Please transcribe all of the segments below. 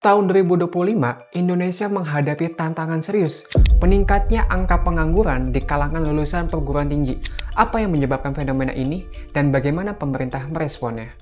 Tahun 2025, Indonesia menghadapi tantangan serius. Meningkatnya angka pengangguran di kalangan lulusan perguruan tinggi. Apa yang menyebabkan fenomena ini dan bagaimana pemerintah meresponnya?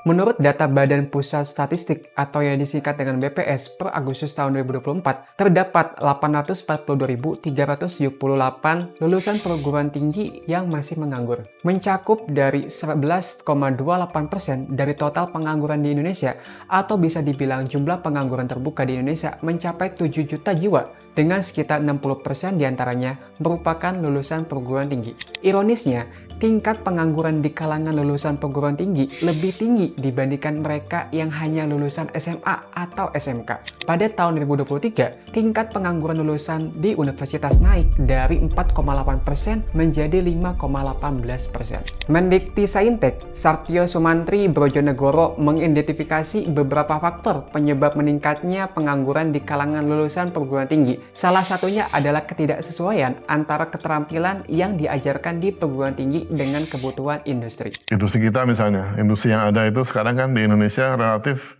Menurut data Badan Pusat Statistik atau yang disingkat dengan BPS per Agustus tahun 2024, terdapat 842.378 lulusan perguruan tinggi yang masih menganggur. Mencakup dari 11,28% dari total pengangguran di Indonesia, atau bisa dibilang jumlah pengangguran terbuka di Indonesia mencapai 7 juta jiwa, dengan sekitar 60% diantaranya merupakan lulusan perguruan tinggi. Ironisnya, tingkat pengangguran di kalangan lulusan perguruan tinggi lebih tinggi dibandingkan mereka yang hanya lulusan SMA atau SMK. Pada tahun 2023, tingkat pengangguran lulusan di universitas naik dari 4,8% menjadi 5,18%. Mendikti-Saintek, Sartyo Sumantri Brojonegoro mengidentifikasi beberapa faktor penyebab meningkatnya pengangguran di kalangan lulusan perguruan tinggi. Salah satunya adalah ketidaksesuaian antara keterampilan yang diajarkan di perguruan tinggi dengan kebutuhan industri. Industri kita misalnya, industri yang ada itu sekarang kan di Indonesia relatif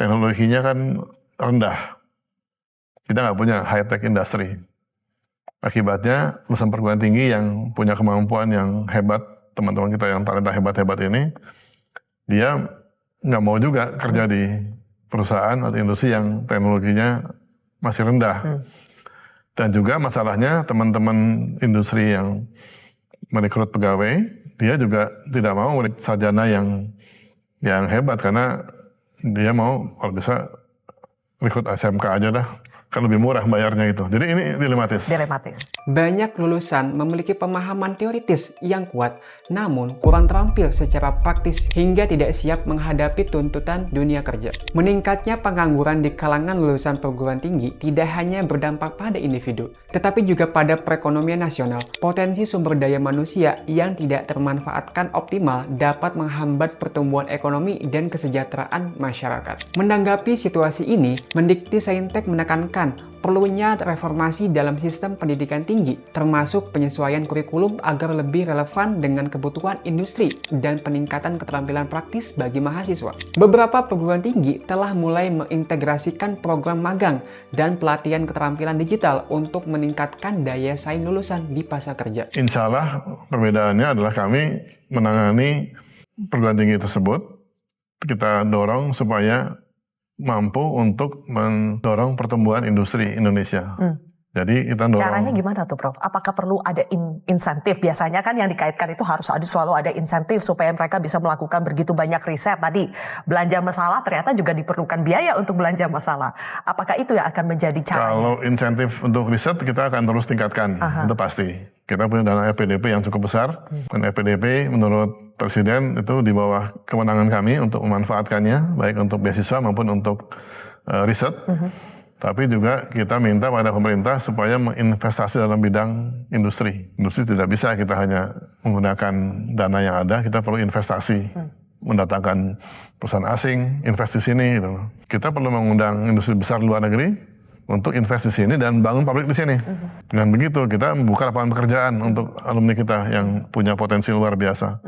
teknologinya kan rendah. Kita nggak punya high-tech industry. Akibatnya lulusan perguruan tinggi yang punya kemampuan yang hebat, teman-teman kita yang talenta hebat-hebat ini, dia nggak mau juga kerja di perusahaan atau industri yang teknologinya masih rendah. Dan juga masalahnya teman-teman industri yang merekrut pegawai, dia juga tidak mau merekrut sarjana yang hebat karena dia mau kalau bisa rekrut SMK aja dah, kan lebih murah bayarnya itu. Jadi ini dilematis. Banyak lulusan memiliki pemahaman teoritis yang kuat, namun kurang terampil secara praktis hingga tidak siap menghadapi tuntutan dunia kerja. Meningkatnya pengangguran di kalangan lulusan perguruan tinggi tidak hanya berdampak pada individu, tetapi juga pada perekonomian nasional. Potensi sumber daya manusia yang tidak termanfaatkan optimal dapat menghambat pertumbuhan ekonomi dan kesejahteraan masyarakat. Menanggapi situasi ini, Mendikti-Saintek menekankan perlunya reformasi dalam sistem pendidikan tinggi, termasuk penyesuaian kurikulum agar lebih relevan dengan kebutuhan industri dan peningkatan keterampilan praktis bagi mahasiswa. Beberapa perguruan tinggi telah mulai mengintegrasikan program magang dan pelatihan keterampilan digital untuk meningkatkan daya saing lulusan di pasar kerja. Insya Allah perbedaannya adalah kami menangani perguruan tinggi tersebut, kita dorong supaya mampu untuk mendorong pertumbuhan industri Indonesia. Jadi kita dorong. Caranya gimana tuh, Prof? Apakah perlu ada insentif? Biasanya kan yang dikaitkan itu harus selalu ada insentif supaya mereka bisa melakukan begitu banyak riset. Tadi belanja masalah ternyata juga diperlukan biaya untuk belanja masalah. Apakah itu yang akan menjadi caranya? Kalau insentif untuk riset kita akan terus tingkatkan, itu pasti. Kita punya dana EPDP yang cukup besar. Dan EPDP menurut Presiden itu di bawah kewenangan kami untuk memanfaatkannya, baik untuk beasiswa maupun untuk riset. Tapi juga kita minta pada pemerintah supaya menginvestasi dalam bidang industri. Industri tidak bisa kita hanya menggunakan dana yang ada, kita perlu investasi. Mendatangkan perusahaan asing, investasi sini. Gitu. Kita perlu mengundang industri besar luar negeri untuk investasi di sini dan bangun pabrik di sini. Dengan begitu kita membuka lapangan pekerjaan untuk alumni kita yang punya potensi luar biasa.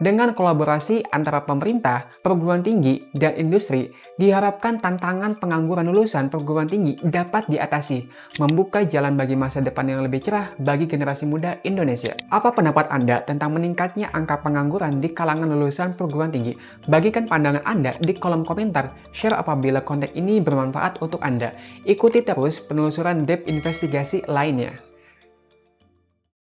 Dengan kolaborasi antara pemerintah, perguruan tinggi, dan industri, diharapkan tantangan pengangguran lulusan perguruan tinggi dapat diatasi, membuka jalan bagi masa depan yang lebih cerah bagi generasi muda Indonesia. Apa pendapat Anda tentang meningkatnya angka pengangguran di kalangan lulusan perguruan tinggi? Bagikan pandangan Anda di kolom komentar, share apabila konten ini bermanfaat untuk Anda. Ikuti terus penelusuran depth investigasi lainnya.